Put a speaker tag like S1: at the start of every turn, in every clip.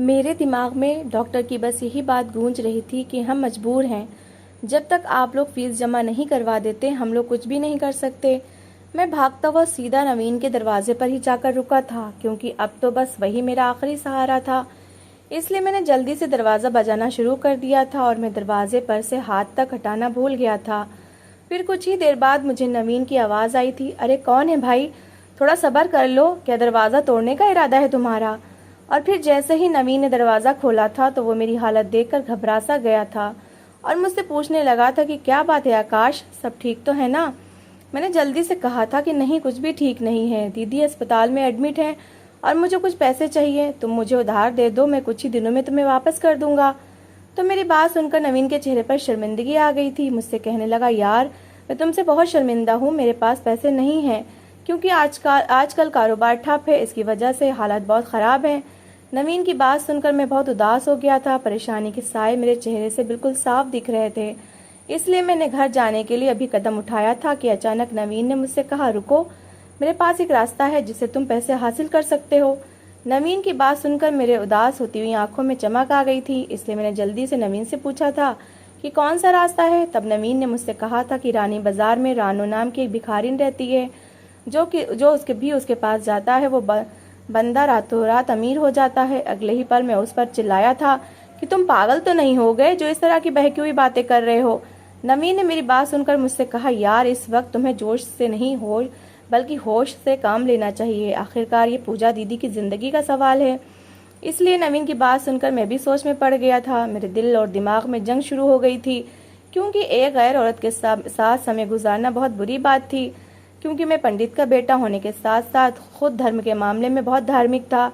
S1: मेरे दिमाग में डॉक्टर की बस यही बात गूंज रही थी कि हम मजबूर हैं। जब तक आप लोग फीस जमा नहीं करवा देते हम लोग कुछ भी नहीं कर सकते। मैं भागता हुआ सीधा नवीन के दरवाजे पर ही जाकर रुका था, क्योंकि अब तो बस वही मेरा आखिरी सहारा था। इसलिए मैंने जल्दी से दरवाज़ा बजाना शुरू कर दिया था और मैं दरवाजे पर से हाथ तक हटाना भूल गया था। फिर कुछ ही देर बाद मुझे नवीन की आवाज़ आई थी, अरे कौन है भाई, थोड़ा सब्र कर लो, क्या दरवाज़ा तोड़ने का इरादा है तुम्हारा? और फिर जैसे ही नवीन ने दरवाज़ा खोला था तो वो मेरी हालत देखकर घबरा सा गया था और मुझसे पूछने लगा था कि क्या बात है आकाश, सब ठीक तो है ना? मैंने जल्दी से कहा था कि नहीं, कुछ भी ठीक नहीं है, दीदी अस्पताल में एडमिट है और मुझे कुछ पैसे चाहिए, तुम मुझे उधार दे दो, मैं कुछ ही दिनों में तुम्हें वापस कर दूंगा। तो मेरी बात सुनकर नवीन के चेहरे पर शर्मिंदगी आ गई थी। मुझसे कहने लगा, यार मैं तुमसे बहुत शर्मिंदा हूँ, मेरे पास पैसे नहीं हैं, क्योंकि आजकल कारोबार ठप है, इसकी वजह से हालात बहुत ख़राब हैं। नवीन की बात सुनकर मैं बहुत उदास हो गया था। परेशानी के साए मेरे चेहरे से बिल्कुल साफ दिख रहे थे। इसलिए मैंने घर जाने के लिए अभी कदम उठाया था कि अचानक नवीन ने मुझसे कहा, रुको, मेरे पास एक रास्ता है जिससे तुम पैसे हासिल कर सकते हो। नवीन की बात सुनकर मेरे उदास होती हुई आंखों में चमक आ गई थी। इसलिए मैंने जल्दी से नवीन से पूछा था कि कौन सा रास्ता है। तब नवीन ने मुझसे कहा था कि रानी बाजार में रानो नाम की एक भिखारिन रहती है, जो उसके पास जाता है वो बंदा रातों रात अमीर हो जाता है। अगले ही पल मैं उस पर चिल्लाया था कि तुम पागल तो नहीं हो गए जो इस तरह की बहकी हुई बातें कर रहे हो। नवीन ने मेरी बात सुनकर मुझसे कहा, यार इस वक्त तुम्हें जोश से नहीं हो बल्कि होश से काम लेना चाहिए, आखिरकार ये पूजा दीदी की जिंदगी का सवाल है। इसलिए नवीन की बात सुनकर मैं भी सोच में पड़ गया था। मेरे दिल और दिमाग में जंग शुरू हो गई थी, क्योंकि एक गैर औरत के साथ समय गुजारना बहुत बुरी बात थी। क्योंकि मैं पंडित का बेटा होने के साथ साथ खुद धर्म के मामले में बहुत धार्मिक था,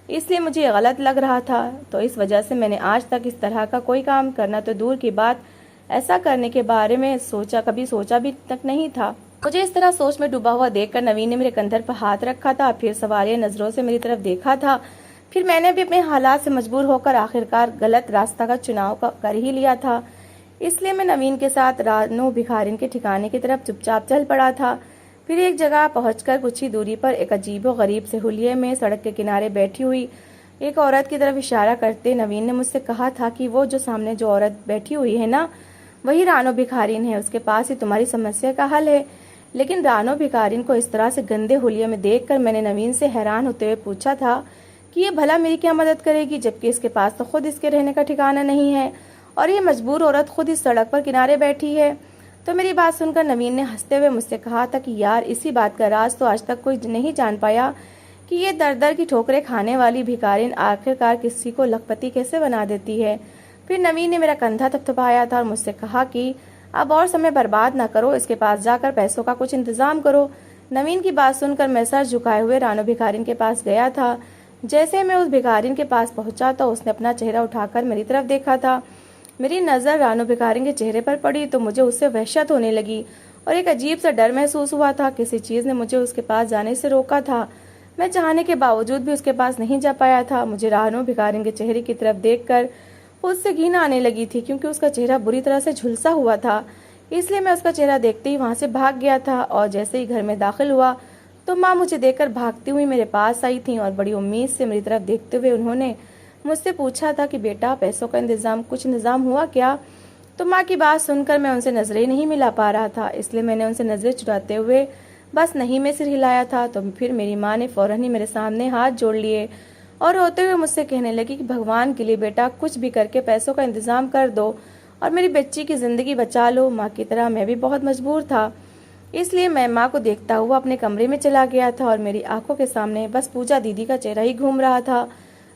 S1: इसलिए मुझे ये गलत लग रहा था। तो इस वजह से मैंने आज तक इस तरह का कोई काम करना तो दूर की बात, ऐसा करने के बारे में कभी सोचा भी तक नहीं था। मुझे इस तरह सोच में डूबा हुआ देखकर नवीन ने मेरे कंधर पर हाथ रखा था, फिर सवालिया नजरों से मेरी तरफ देखा था। फिर मैंने भी अपने हालात से मजबूर होकर आखिरकार गलत रास्ता का चुनाव कर ही लिया था। इसलिए मैं नवीन के साथ रानो भिखारिन के ठिकाने की तरफ चुपचाप चल पड़ा था। फिर एक जगह पहुंचकर कुछ ही दूरी पर एक अजीबो गरीब से हुलिये में सड़क के किनारे बैठी हुई एक औरत की तरफ इशारा करते नवीन ने मुझसे कहा था कि वो जो सामने जो औरत बैठी हुई है ना, वही रानो भिखारिन है, उसके पास ही तुम्हारी समस्या का हल है। लेकिन रानो भिखारिन को इस तरह से गंदे हुलिये में देखकर मैंने नवीन से हैरान होते हुए पूछा था कि ये भला मेरी क्या मदद करेगी, जबकि इसके पास तो खुद इसके रहने का ठिकाना नहीं है और ये मजबूर औरत खुद इस सड़क पर किनारे बैठी है। तो मेरी बात सुनकर नवीन ने हंसते हुए मुझसे कहा था कि यार इसी बात का राज तो आज तक कोई नहीं जान पाया कि ये दर दर की ठोकरें खाने वाली भिखारिन आखिरकार किसी को लखपति कैसे बना देती है। फिर नवीन ने मेरा कंधा थपथपाया था और मुझसे कहा कि अब और समय बर्बाद ना करो, इसके पास जाकर पैसों का कुछ इंतजाम करो। नवीन की बात सुनकर मैं सर झुकाए हुए रानो भिखारिन के पास गया था। जैसे मैं उस भिखारिन के पास पहुंचा तो उसने अपना चेहरा उठाकर मेरी तरफ देखा था। मेरी नज़र रानो भिखारिन के चेहरे पर पड़ी तो मुझे उससे वहशत होने लगी और एक अजीब सा डर महसूस हुआ था। किसी चीज़ ने मुझे उसके पास जाने से रोका था। मैं चाहने के बावजूद भी उसके पास नहीं जा पाया था। मुझे रानो भिखारिन के चेहरे की तरफ देखकर उससे घिन आने लगी थी, क्योंकि उसका चेहरा बुरी तरह से झुलसा हुआ था। इसलिए मैं उसका चेहरा देखते ही वहाँ से भाग गया था और जैसे ही घर में दाखिल हुआ तो माँ मुझे देखकर भागती हुई मेरे पास आई थी और बड़ी उम्मीद से मेरी तरफ देखते हुए उन्होंने मुझसे पूछा था कि बेटा पैसों का कुछ इंतजाम हुआ क्या? तो माँ की बात सुनकर मैं उनसे नजरें नहीं मिला पा रहा था, इसलिए मैंने उनसे नजरें चुराते हुए बस नहीं में सिर हिलाया था। तो फिर मेरी माँ ने फौरन ही मेरे सामने हाथ जोड़ लिए और रोते हुए मुझसे कहने लगी कि भगवान के लिए बेटा कुछ भी करके पैसों का इंतजाम कर दो और मेरी बच्ची की जिंदगी बचा लो। माँ की तरह मैं भी बहुत मजबूर था, इसलिए मैं माँ को देखता हुआ अपने कमरे में चला गया था और मेरी आंखों के सामने बस पूजा दीदी का चेहरा ही घूम रहा था,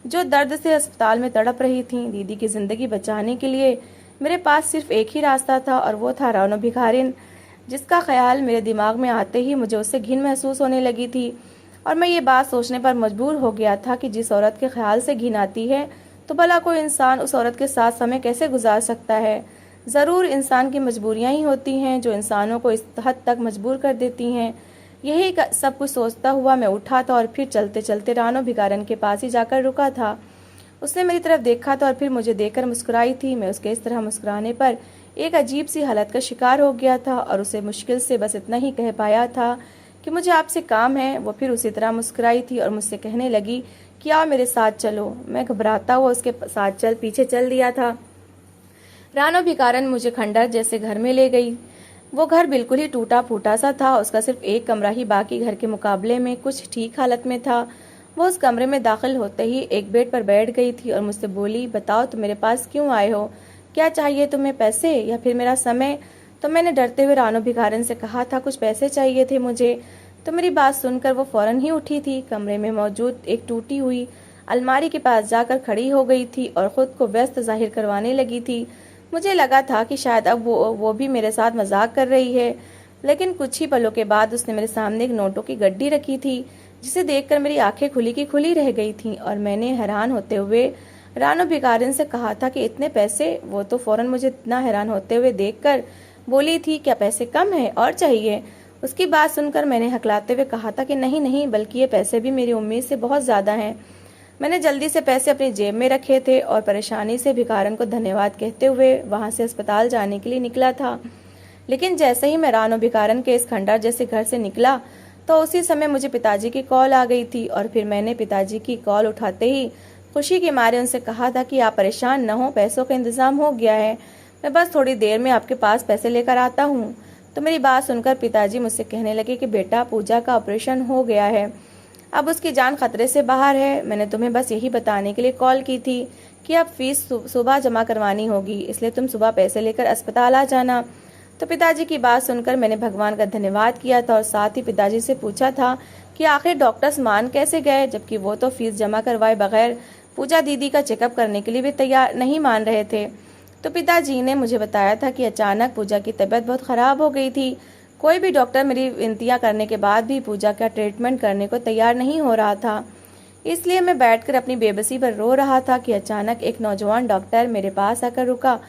S1: जो दर्द से अस्पताल में तड़प रही थी। दीदी की जिंदगी बचाने के लिए मेरे पास सिर्फ एक ही रास्ता था और वो था रानो भिखारिन, जिसका ख्याल मेरे दिमाग में आते ही मुझे उससे घिन महसूस होने लगी थी। और मैं ये बात सोचने पर मजबूर हो गया था कि जिस औरत के ख्याल से घिन आती है तो भला कोई इंसान उस औरत के साथ समय कैसे गुजार सकता है। ज़रूर इंसान की मजबूरियां ही होती हैं जो इंसानों को इस हद तक मजबूर कर देती हैं। यही सब कुछ सोचता हुआ मैं उठा था और फिर चलते चलते रानो भिखारिन के पास ही जाकर रुका था। उसने मेरी तरफ देखा था और फिर मुझे देखकर मुस्कुराई थी। मैं उसके इस तरह मुस्कुराने पर एक अजीब सी हालत का शिकार हो गया था और उसे मुश्किल से बस इतना ही कह पाया था कि मुझे आपसे काम है। वो फिर उसी तरह मुस्कुराई थी और मुझसे कहने लगी कि आओ मेरे साथ चलो। मैं घबराता हुआ उसके साथ पीछे चल दिया था। रानो भिकारन मुझे खंडहर जैसे घर में ले गई। वो घर बिल्कुल ही टूटा फूटा सा था। उसका सिर्फ एक कमरा ही बाकी घर के मुकाबले में कुछ ठीक हालत में था। वो उस कमरे में दाखिल होते ही एक बेड पर बैठ गई थी और मुझसे बोली, बताओ तुम मेरे पास क्यों आए हो? क्या चाहिए तुम्हें, पैसे या फिर मेरा समय? तो मैंने डरते हुए रानो भिकारन से कहा था, कुछ पैसे चाहिए थे मुझे। तो मेरी बात सुनकर वो फौरन ही उठी थी। कमरे में मौजूद एक टूटी हुई अलमारी के पास जाकर खड़ी हो गई थी और खुद को व्यस्त जाहिर करवाने लगी थी। मुझे लगा था कि शायद अब वो भी मेरे साथ मजाक कर रही है, लेकिन कुछ ही पलों के बाद उसने मेरे सामने एक नोटों की गड्डी रखी थी, जिसे देखकर मेरी आंखें खुली की खुली रह गई थीं और मैंने हैरान होते हुए रानो भिकारन से कहा था कि इतने पैसे? वो तो फौरन मुझे इतना हैरान होते हुए देखकर बोली थी, क्या पैसे कम है और चाहिए? उसकी बात सुनकर मैंने हकलाते हुए कहा था कि नहीं नहीं, बल्कि ये पैसे भी मेरी उम्मीद से बहुत ज्यादा हैं। मैंने जल्दी से पैसे अपनी जेब में रखे थे और परेशानी से भिकारन को धन्यवाद कहते हुए वहां से अस्पताल जाने के लिए निकला था। लेकिन जैसे ही मैं रानो भिकारन के इस खंडहर जैसे घर से निकला तो उसी समय मुझे पिताजी की कॉल आ गई थी और फिर मैंने पिताजी की कॉल उठाते ही खुशी के मारे उनसे कहा था कि आप परेशान न हो, पैसों का इंतजाम हो गया है, मैं बस थोड़ी देर में आपके पास पैसे लेकर आता हूँ। तो मेरी बात सुनकर पिताजी मुझसे कहने लगे कि बेटा, पूजा का ऑपरेशन हो गया है, अब उसकी जान खतरे से बाहर है। मैंने तुम्हें बस यही बताने के लिए कॉल की थी कि अब फीस सुबह जमा करवानी होगी, इसलिए तुम सुबह पैसे लेकर अस्पताल आ जाना। तो पिताजी की बात सुनकर मैंने भगवान का धन्यवाद किया था और साथ ही पिताजी से पूछा था कि आखिर डॉक्टर्स मान कैसे गए, जबकि वो तो फीस जमा करवाए बगैर पूजा दीदी का चेकअप करने के लिए भी तैयार नहीं मान रहे थे। तो पिताजी ने मुझे बताया था कि अचानक पूजा की तबीयत बहुत खराब हो गई थी। कोई भी डॉक्टर मेरी विनतियां करने के बाद भी पूजा का ट्रीटमेंट करने को तैयार नहीं हो रहा था। इसलिए मैं बैठकर अपनी बेबसी पर रो रहा था कि अचानक एक नौजवान डॉक्टर मेरे पास आकर रुका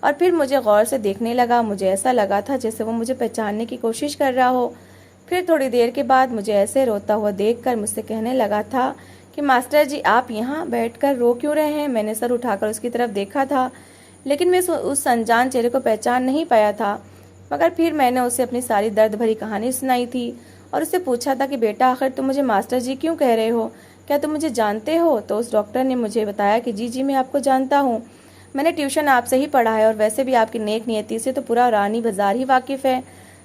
S1: और फिर मुझे गौर से देखने लगा। मुझे ऐसा लगा था जैसे वो मुझे पहचानने की कोशिश कर रहा हो। फिर थोड़ी देर के बाद मुझे ऐसे रोता हुआ देखकर मुझसे कहने लगा था कि मास्टर जी, आप यहाँ बैठकर रो क्यों रहे हैं? मैंने सर उठाकर उसकी तरफ देखा था, लेकिन मैं उस अनजान चेहरे को पहचान नहीं पाया था। मगर फिर मैंने उसे अपनी सारी दर्द भरी कहानी सुनाई थी और उससे पूछा था कि बेटा, आखिर तुम मुझे मास्टर जी क्यों कह रहे हो? क्या तुम मुझे जानते हो? तो उस डॉक्टर ने मुझे बताया कि जी मैं आपको जानता हूँ, मैंने ट्यूशन आपसे ही पढ़ा है और वैसे भी आपकी नेक नियति से तो पूरा रानी बाजार ही वाकिफ है।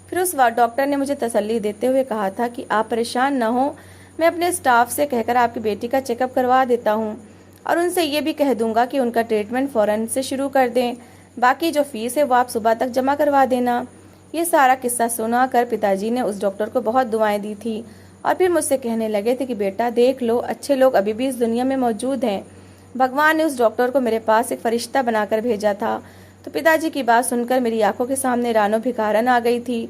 S1: फिर उस डॉक्टर ने मुझे तसल्ली देते हुए कहा था कि आप परेशान न हो, मैं अपने स्टाफ से कहकर आपकी बेटी का चेकअप करवा देता हूँ और उनसे ये भी कह दूंगा कि उनका ट्रीटमेंट फौरन से शुरू कर दें। बाकी जो फीस है वो आप सुबह तक जमा करवा देना। ये सारा किस्सा सुनाकर पिताजी ने उस डॉक्टर को बहुत दुआएं दी थी और फिर मुझसे कहने लगे थे कि बेटा देख लो, अच्छे लोग अभी भी इस दुनिया में मौजूद हैं। भगवान ने उस डॉक्टर को मेरे पास एक फरिश्ता बनाकर भेजा था। तो पिताजी की बात सुनकर मेरी आंखों के सामने रानो भिकारन आ गई थी।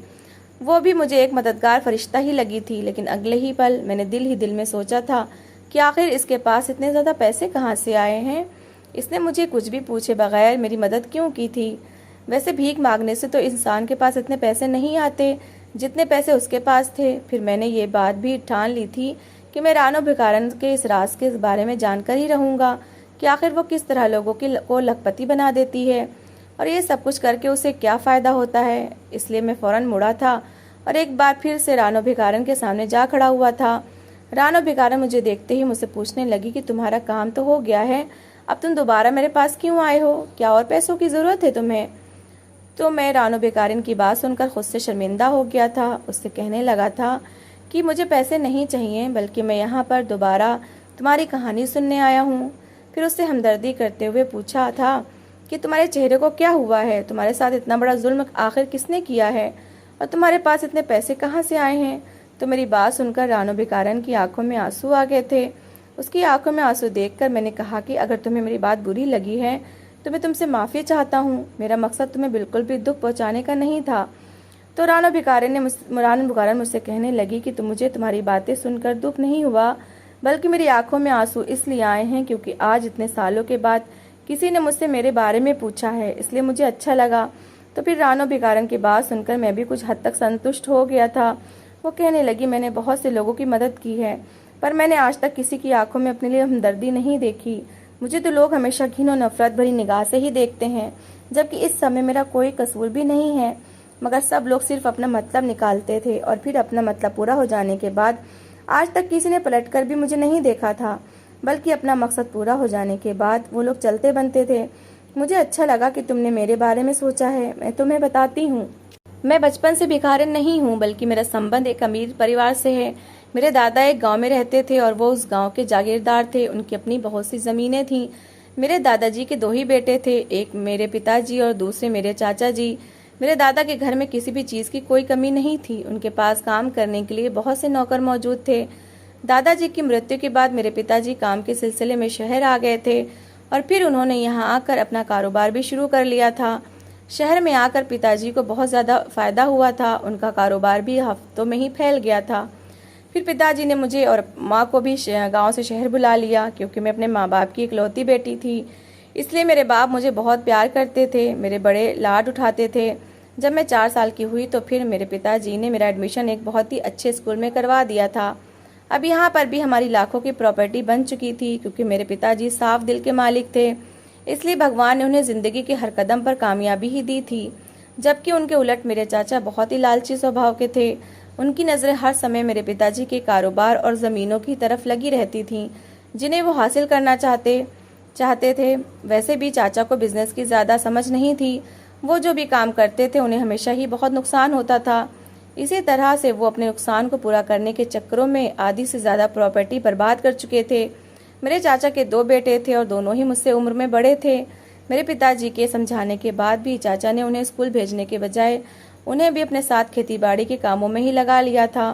S1: वो भी मुझे एक मददगार फरिश्ता ही लगी थी, लेकिन अगले ही पल मैंने दिल ही दिल में सोचा था कि आखिर इसके पास इतने ज़्यादा पैसे कहाँ से आए हैं? इसने मुझे कुछ भी पूछे बगैर मेरी मदद क्यों की थी? वैसे भीख मांगने से तो इंसान के पास इतने पैसे नहीं आते जितने पैसे उसके पास थे। फिर मैंने ये बात भी ठान ली थी कि मैं रानो भिकारन के इस राज के बारे में जानकर ही रहूँगा कि आखिर वो किस तरह लोगों को लखपति बना देती है और ये सब कुछ करके उसे क्या फ़ायदा होता है। इसलिए मैं फ़ौरन मुड़ा था और एक बार फिर से रानो भिकारन के सामने जा खड़ा हुआ था। रानो भिकारन मुझे देखते ही मुझसे पूछने लगी कि तुम्हारा काम तो हो गया है, अब तुम दोबारा मेरे पास क्यों आए हो? क्या और पैसों की ज़रूरत है तुम्हें? तो मैं रानो भिकारन की बात सुनकर खुद से शर्मिंदा हो गया था। उससे कहने लगा था कि मुझे पैसे नहीं चाहिए, बल्कि मैं यहाँ पर दोबारा तुम्हारी कहानी सुनने आया हूँ। फिर उससे हमदर्दी करते हुए पूछा था कि तुम्हारे चेहरे को क्या हुआ है? तुम्हारे साथ इतना बड़ा जुल्म आखिर किसने किया है और तुम्हारे पास इतने पैसे कहाँ से आए हैं? तो मेरी बात सुनकर रानो भिकारन की आंखों में आंसू आ गए थे। उसकी आंखों में आंसू देखकर मैंने कहा कि अगर तुम्हें मेरी बात बुरी लगी है तो मैं तुमसे माफ़ी चाहता हूँ, मेरा मकसद तुम्हें बिल्कुल भी दुख पहुँचाने का नहीं था। तो रानो भिकारन मुझसे कहने लगी कि मुझे तुम्हारी बातें सुनकर दुख नहीं हुआ, बल्कि मेरी आंखों में आंसू इसलिए आए हैं क्योंकि आज इतने सालों के बाद किसी ने मुझसे मेरे बारे में पूछा है, इसलिए मुझे अच्छा लगा। तो फिर रानो भिकारन की बात सुनकर मैं भी कुछ हद तक संतुष्ट हो गया था। वो कहने लगी, मैंने बहुत से लोगों की मदद की है, पर मैंने आज तक किसी की आंखों में अपने लिए हमदर्दी नहीं देखी। मुझे तो लोग हमेशा घिन और नफरत भरी निगाह से ही देखते हैं, जबकि इस समय मेरा कोई कसूर भी नहीं है। मगर सब लोग सिर्फ अपना मतलब निकालते थे और फिर अपना मतलब पूरा हो जाने के बाद आज तक किसी ने पलटकर भी मुझे नहीं देखा था। बल्कि अपना मकसद पूरा हो जाने के बाद वो लोग चलते बनते थे। मुझे अच्छा लगा कि तुमने मेरे बारे में सोचा है। मैं तुम्हें बताती हूँ, मैं बचपन से भिखारिन नहीं हूँ, बल्कि मेरा संबंध एक अमीर परिवार से है। मेरे दादा एक गांव में रहते थे और वो उस गांव के जागीरदार थे। उनकी अपनी बहुत सी जमीनें थीं। मेरे दादाजी के दो ही बेटे थे, एक मेरे पिताजी और दूसरे मेरे चाचा जी। मेरे दादा के घर में किसी भी चीज़ की कोई कमी नहीं थी। उनके पास काम करने के लिए बहुत से नौकर मौजूद थे। दादाजी की मृत्यु के बाद मेरे पिताजी काम के सिलसिले में शहर आ गए थे और फिर उन्होंने यहाँ आकर अपना कारोबार भी शुरू कर लिया था। शहर में आकर पिताजी को बहुत ज़्यादा फायदा हुआ था। उनका कारोबार भी हफ्तों में ही फैल गया था। फिर पिताजी ने मुझे और माँ को भी गांव से शहर बुला लिया, क्योंकि मैं अपने माँ बाप की इकलौती बेटी थी। इसलिए मेरे बाप मुझे बहुत प्यार करते थे, मेरे बड़े लाड उठाते थे। जब मैं 4 साल की हुई तो फिर मेरे पिताजी ने मेरा एडमिशन एक बहुत ही अच्छे स्कूल में करवा दिया था। अब यहाँ पर भी हमारी लाखों की प्रॉपर्टी बन चुकी थी, क्योंकि मेरे पिताजी साफ दिल के मालिक थे। इसलिए भगवान ने उन्हें जिंदगी के हर कदम पर कामयाबी ही दी थी। जबकि उनके उलट मेरे चाचा बहुत ही लालची स्वभाव के थे। उनकी नज़रें हर समय मेरे पिताजी के कारोबार और ज़मीनों की तरफ लगी रहती थीं, जिन्हें वो हासिल करना चाहते थे। वैसे भी चाचा को बिजनेस की ज़्यादा समझ नहीं थी। वो जो भी काम करते थे उन्हें हमेशा ही बहुत नुकसान होता था। इसी तरह से वो अपने नुकसान को पूरा करने के चक्करों में आधी से ज़्यादा प्रॉपर्टी बर्बाद कर चुके थे। मेरे चाचा के 2 बेटे थे और दोनों ही मुझसे उम्र में बड़े थे। मेरे पिताजी के समझाने के बाद भी चाचा ने उन्हें स्कूल भेजने के बजाय उन्हें भी अपने साथ खेतीबाड़ी के कामों में ही लगा लिया था।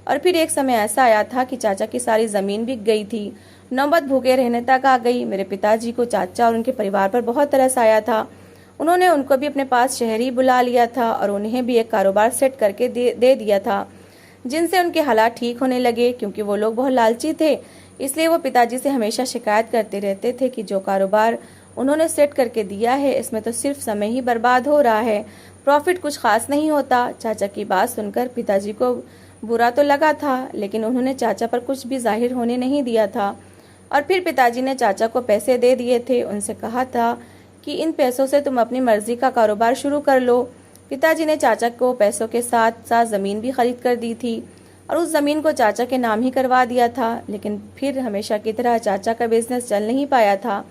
S1: और फिर एक समय ऐसा आया था कि चाचा की सारी ज़मीन बिक गई थी। नौबत भूखे रहने तक आ गई। मेरे पिताजी को चाचा और उनके परिवार पर बहुत तरस आया था। उन्होंने उनको भी अपने पास शहर ही बुला लिया था और उन्हें भी एक कारोबार सेट करके दे दिया था, जिनसे उनके हालात ठीक होने लगे। क्योंकि वो लोग बहुत लालची थे, इसलिए वो पिताजी से हमेशा शिकायत करते रहते थे कि जो कारोबार उन्होंने सेट करके दिया है, इसमें तो सिर्फ समय ही बर्बाद हो रहा है, प्रॉफिट कुछ खास नहीं होता। चाचा की बात सुनकर पिताजी को बुरा तो लगा था, लेकिन उन्होंने चाचा पर कुछ भी जाहिर होने नहीं दिया था। और फिर पिताजी ने चाचा को पैसे दे दिए थे। उनसे कहा था कि इन पैसों से तुम अपनी मर्जी का कारोबार शुरू कर लो। पिताजी ने चाचा को पैसों के साथ साथ ज़मीन भी खरीद कर दी थी और उस ज़मीन को चाचा के नाम ही करवा दिया था। लेकिन फिर हमेशा की तरह चाचा का बिजनेस चल नहीं पाया था,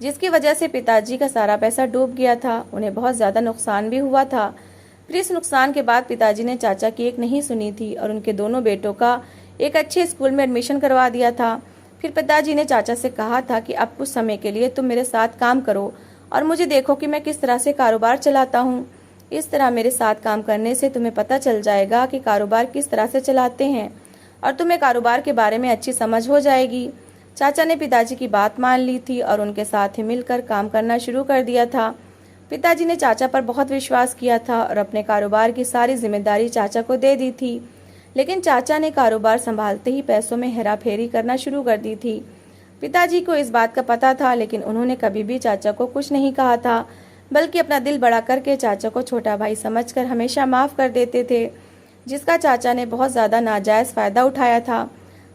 S1: जिसकी वजह से पिताजी का सारा पैसा डूब गया था। उन्हें बहुत ज़्यादा नुकसान भी हुआ था। फिर इस नुकसान के बाद पिताजी ने चाचा की एक नहीं सुनी थी और उनके दोनों बेटों का एक अच्छे स्कूल में एडमिशन करवा दिया था। फिर पिताजी ने चाचा से कहा था कि अब कुछ समय के लिए तुम मेरे साथ काम करो और मुझे देखो कि मैं किस तरह से कारोबार चलाता हूँ। इस तरह मेरे साथ काम करने से तुम्हें पता चल जाएगा कि कारोबार किस तरह से चलाते हैं और तुम्हें कारोबार के बारे में अच्छी समझ हो जाएगी। चाचा ने पिताजी की बात मान ली थी और उनके साथ ही मिलकर काम करना शुरू कर दिया था। पिताजी ने चाचा पर बहुत विश्वास किया था और अपने कारोबार की सारी जिम्मेदारी चाचा को दे दी थी। लेकिन चाचा ने कारोबार संभालते ही पैसों में हेरा फेरी करना शुरू कर दी थी। पिताजी को इस बात का पता था, लेकिन उन्होंने कभी भी चाचा को कुछ नहीं कहा था, बल्कि अपना दिल बड़ा करके चाचा को छोटा भाई समझकर हमेशा माफ़ कर देते थे, जिसका चाचा ने बहुत ज़्यादा नाजायज़ फ़ायदा उठाया था।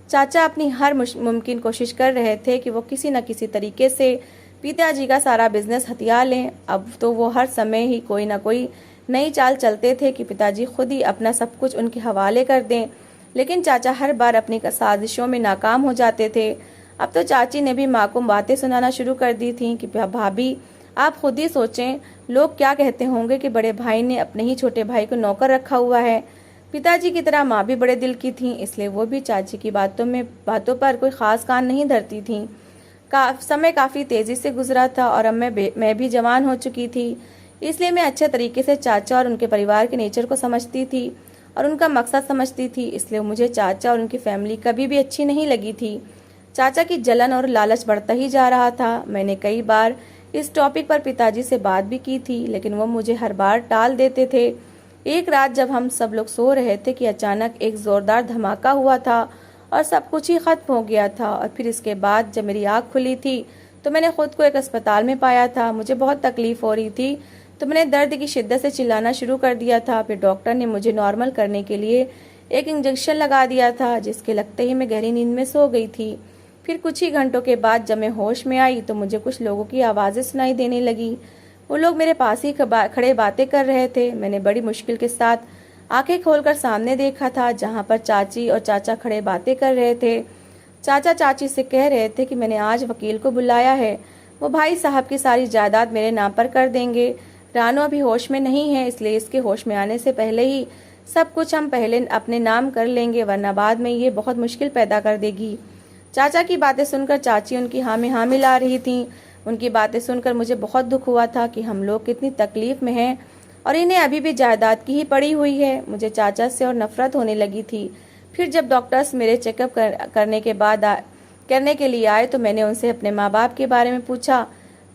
S1: चाचा अपनी हर मुमकिन कोशिश कर रहे थे कि वो किसी न किसी तरीके से पिताजी का सारा बिजनेस हथिया लें। अब तो वो हर समय ही कोई ना कोई नई चाल चलते थे कि पिताजी खुद ही अपना सब कुछ उनके हवाले कर दें, लेकिन चाचा हर बार अपनी साजिशों में नाकाम हो जाते थे। अब तो चाची ने भी माँ को बातें सुनाना शुरू कर दी थी कि भाभी आप खुद ही सोचें, लोग क्या कहते होंगे कि बड़े भाई ने अपने ही छोटे भाई को नौकर रखा हुआ है। पिताजी की तरह माँ भी बड़े दिल की थी, इसलिए वो भी चाची की बातों पर कोई ख़ास कान नहीं धरती थी। समय काफ़ी तेज़ी से गुजरा था और अब मैं भी जवान हो चुकी थी, इसलिए मैं अच्छे तरीके से चाचा और उनके परिवार के नेचर को समझती थी और उनका मकसद समझती थी। इसलिए मुझे चाचा और उनकी फैमिली कभी भी अच्छी नहीं लगी थी। चाचा की जलन और लालच बढ़ता ही जा रहा था। मैंने कई बार इस टॉपिक पर पिताजी से बात भी की थी, लेकिन वो मुझे हर बार टाल देते थे। एक रात जब हम सब लोग सो रहे थे कि अचानक एक ज़ोरदार धमाका हुआ था और सब कुछ ही ख़त्म हो गया था। और फिर इसके बाद जब मेरी आँख खुली थी तो मैंने खुद को एक अस्पताल में पाया था। मुझे बहुत तकलीफ़ हो रही थी, तो मैंने दर्द की शिद्दत से चिल्लाना शुरू कर दिया था। फिर डॉक्टर ने मुझे नॉर्मल करने के लिए एक इंजेक्शन लगा दिया था, जिसके लगते ही मैं गहरी नींद में सो गई थी। फिर कुछ ही घंटों के बाद जब मैं होश में आई तो मुझे कुछ लोगों की आवाज़ें सुनाई देने लगी। वो लोग मेरे पास ही खड़े बातें कर रहे थे। मैंने बड़ी मुश्किल के साथ आंखें खोलकर सामने देखा था, जहाँ पर चाची और चाचा खड़े बातें कर रहे थे। चाचा चाची से कह रहे थे कि मैंने आज वकील को बुलाया है, वो भाई साहब की सारी जायदाद मेरे नाम पर कर देंगे। रानू अभी होश में नहीं है, इसलिए इसके होश में आने से पहले ही सब कुछ हम पहले अपने नाम कर लेंगे, वरना बाद में ये बहुत मुश्किल पैदा कर देगी। चाचा की बातें सुनकर चाची उनकी हाँ में हाँ मिला रही थीं। उनकी बातें सुनकर मुझे बहुत दुख हुआ था कि हम लोग कितनी तकलीफ में हैं और इन्हें अभी भी जायदाद की ही पड़ी हुई है। मुझे चाचा से और नफरत होने लगी थी। फिर जब डॉक्टर्स मेरे चेकअप करने के लिए आए तो मैंने उनसे अपने माँ बाप के बारे में पूछा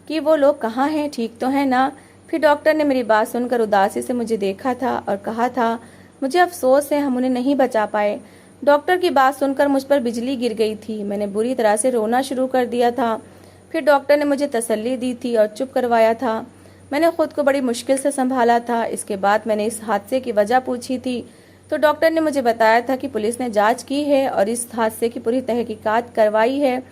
S1: कि वो लोग कहाँ हैं, ठीक तो हैं ना। फिर डॉक्टर ने मेरी बात सुनकर उदासी से मुझे देखा था और कहा था, मुझे अफसोस है हम उन्हें नहीं बचा पाए। डॉक्टर की बात सुनकर मुझ पर बिजली गिर गई थी। मैंने बुरी तरह से रोना शुरू कर दिया था। फिर डॉक्टर ने मुझे तसल्ली दी थी और चुप करवाया था। मैंने खुद को बड़ी मुश्किल से संभाला था। इसके बाद मैंने इस हादसे की वजह पूछी थी तो डॉक्टर ने मुझे बताया था कि पुलिस ने जांच की है और इस हादसे की पूरी तहकीकात करवाई है,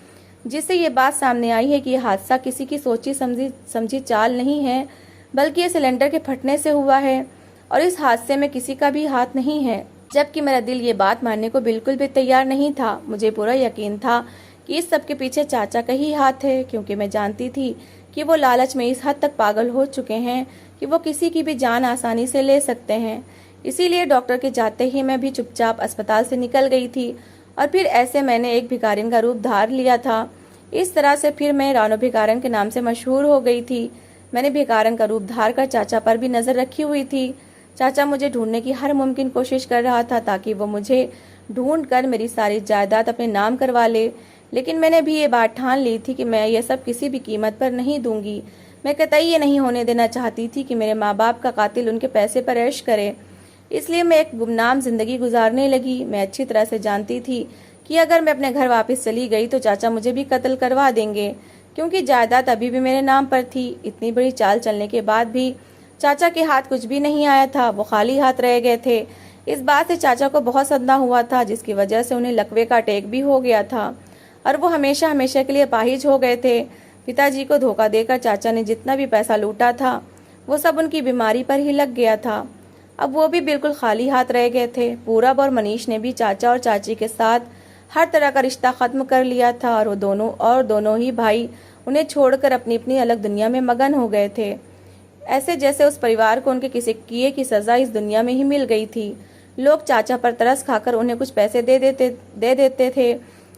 S1: जिससे ये बात सामने आई है कि यह हादसा किसी की सोची समझी चाल नहीं है, बल्कि ये सिलेंडर के फटने से हुआ है और इस हादसे में किसी का भी हाथ नहीं है। जबकि मेरा दिल ये बात मानने को बिल्कुल भी तैयार नहीं था। मुझे पूरा यकीन था कि इस सब के पीछे चाचा का ही हाथ है, क्योंकि मैं जानती थी कि वो लालच में इस हद तक पागल हो चुके हैं कि वो किसी की भी जान आसानी से ले सकते हैं। इसीलिए डॉक्टर के जाते ही मैं भी चुपचाप अस्पताल से निकल गई थी और फिर ऐसे मैंने एक भिखारिन का रूप धार लिया था। इस तरह से फिर मैं रानो भिखारन के नाम से मशहूर हो गई थी। मैंने भिखारन का रूप धार कर चाचा पर भी नजर रखी हुई थी। चाचा मुझे ढूंढने की हर मुमकिन कोशिश कर रहा था ताकि वो मुझे ढूंढ कर मेरी सारी जायदाद अपने नाम करवा ले, लेकिन मैंने भी ये बात ठान ली थी कि मैं ये सब किसी भी कीमत पर नहीं दूंगी। मैं कतई ये नहीं होने देना चाहती थी कि मेरे माँ बाप का कातिल उनके पैसे पर ऐश करे। इसलिए मैं एक गुमनाम जिंदगी गुजारने लगी। मैं अच्छी तरह से जानती थी कि अगर मैं अपने घर वापस चली गई तो चाचा मुझे भी कत्ल करवा देंगे, क्योंकि जायदाद अभी भी मेरे नाम पर थी। इतनी बड़ी चाल चलने के बाद भी चाचा के हाथ कुछ भी नहीं आया था, वो खाली हाथ रह गए थे। इस बात से चाचा को बहुत सदमा हुआ था, जिसकी वजह से उन्हें लकवे का अटैक भी हो गया था और वो हमेशा हमेशा के लिए अपाहिज हो गए थे। पिताजी को धोखा देकर चाचा ने जितना भी पैसा लूटा था वो सब उनकी बीमारी पर ही लग गया था। अब वो भी बिल्कुल खाली हाथ रह गए थे। पूरब और मनीष ने भी चाचा और चाची के साथ हर तरह का रिश्ता खत्म कर लिया था और वो दोनों ही भाई उन्हें छोड़कर अपनी अपनी अलग दुनिया में मगन हो गए थे। ऐसे जैसे उस परिवार को उनके किसी किए की सजा इस दुनिया में ही मिल गई थी। लोग चाचा पर तरस खाकर उन्हें कुछ पैसे दे देते थे,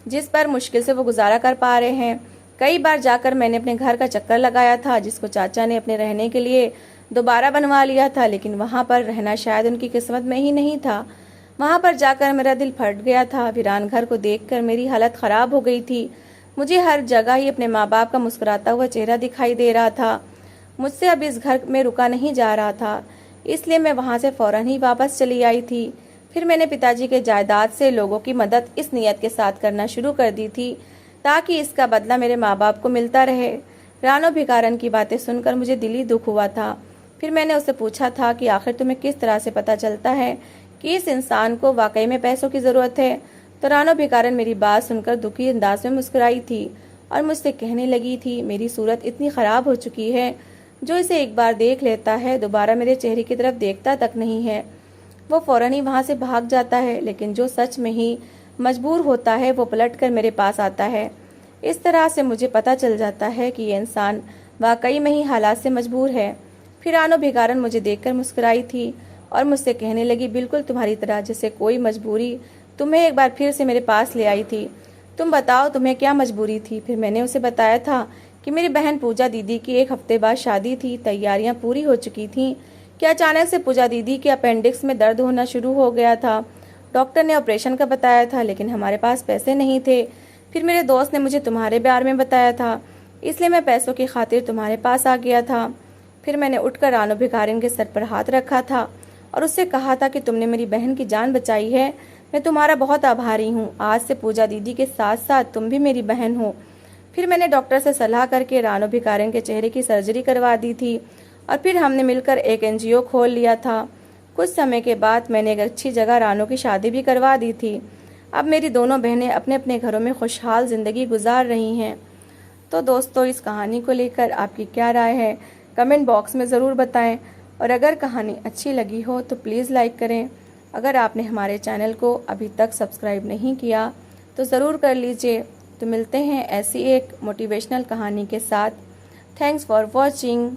S1: जिस पर मुश्किल से वो गुजारा कर पा रहे हैं। कई बार जाकर मैंने अपने घर का चक्कर लगाया था, जिसको चाचा ने अपने रहने के लिए दोबारा बनवा लिया था, लेकिन वहां पर रहना शायद उनकी किस्मत में ही नहीं था। वहां पर जाकर मेरा दिल फट गया था। वीरान घर को देखकर मेरी हालत खराब हो गई थी। मुझे हर जगह ही अपने माँ बाप का मुस्कुराता हुआ चेहरा दिखाई दे रहा था। मुझसे अब इस घर में रुका नहीं जा रहा था, इसलिए मैं वहां से फौरन ही वापस चली आई थी। फिर मैंने पिताजी के जायदाद से लोगों की मदद इस नियत के साथ करना शुरू कर दी थी ताकि इसका बदला मेरे माँ बाप को मिलता रहे। रानो भिखारन की बातें सुनकर मुझे दिली दुख हुआ था। फिर मैंने उससे पूछा था कि आखिर तुम्हें किस तरह से पता चलता है कि इस इंसान को वाकई में पैसों की जरूरत है। तो रानो भिखारन मेरी बात सुनकर दुखी अंदाज में मुस्कुराई थी और मुझसे कहने लगी थी, मेरी सूरत इतनी खराब हो चुकी है, जो इसे एक बार देख लेता है दोबारा मेरे चेहरे की तरफ देखता तक नहीं है। वो फौरन ही वहां से भाग जाता है, लेकिन जो सच में ही मजबूर होता है वो पलट कर मेरे पास आता है। इस तरह से मुझे पता चल जाता है कि ये इंसान वाकई में ही हालात से मजबूर है। फिर रानो भिखारन मुझे देखकर मुस्कुराई थी और मुझसे कहने लगी, बिल्कुल तुम्हारी तरह, जैसे कोई मजबूरी तुम्हें एक बार फिर से मेरे पास ले आई थी। तुम बताओ तुम्हें क्या मजबूरी थी। फिर मैंने उसे बताया था कि मेरी बहन पूजा दीदी की 1 हफ्ते बाद शादी थी, तैयारियां पूरी हो चुकी थीं कि अचानक से पूजा दीदी के अपेंडिक्स में दर्द होना शुरू हो गया था। डॉक्टर ने ऑपरेशन का बताया था, लेकिन हमारे पास पैसे नहीं थे। फिर मेरे दोस्त ने मुझे तुम्हारे बारे में बताया था, इसलिए मैं पैसों की खातिर तुम्हारे पास आ गया था। फिर मैंने उठकर रानो भिखारिन के सर पर हाथ रखा था और उससे कहा था कि तुमने मेरी बहन की जान बचाई है, मैं तुम्हारा बहुत आभारी हूँ। आज से पूजा दीदी के साथ साथ तुम भी मेरी बहन हो। फिर मैंने डॉक्टर से सलाह करके रानो भिखारिन के चेहरे की सर्जरी करवा दी थी और फिर हमने मिलकर एक NGO खोल लिया था। कुछ समय के बाद मैंने एक अच्छी जगह रानो की शादी भी करवा दी थी। अब मेरी दोनों बहनें अपने अपने घरों में खुशहाल ज़िंदगी गुजार रही हैं। तो दोस्तों, इस कहानी को लेकर आपकी क्या राय है कमेंट बॉक्स में ज़रूर बताएं और अगर कहानी अच्छी लगी हो तो प्लीज़ लाइक करें। अगर आपने हमारे चैनल को अभी तक सब्सक्राइब नहीं किया तो ज़रूर कर लीजिए। तो मिलते हैं ऐसी एक मोटिवेशनल कहानी के साथ। Thanks for watching.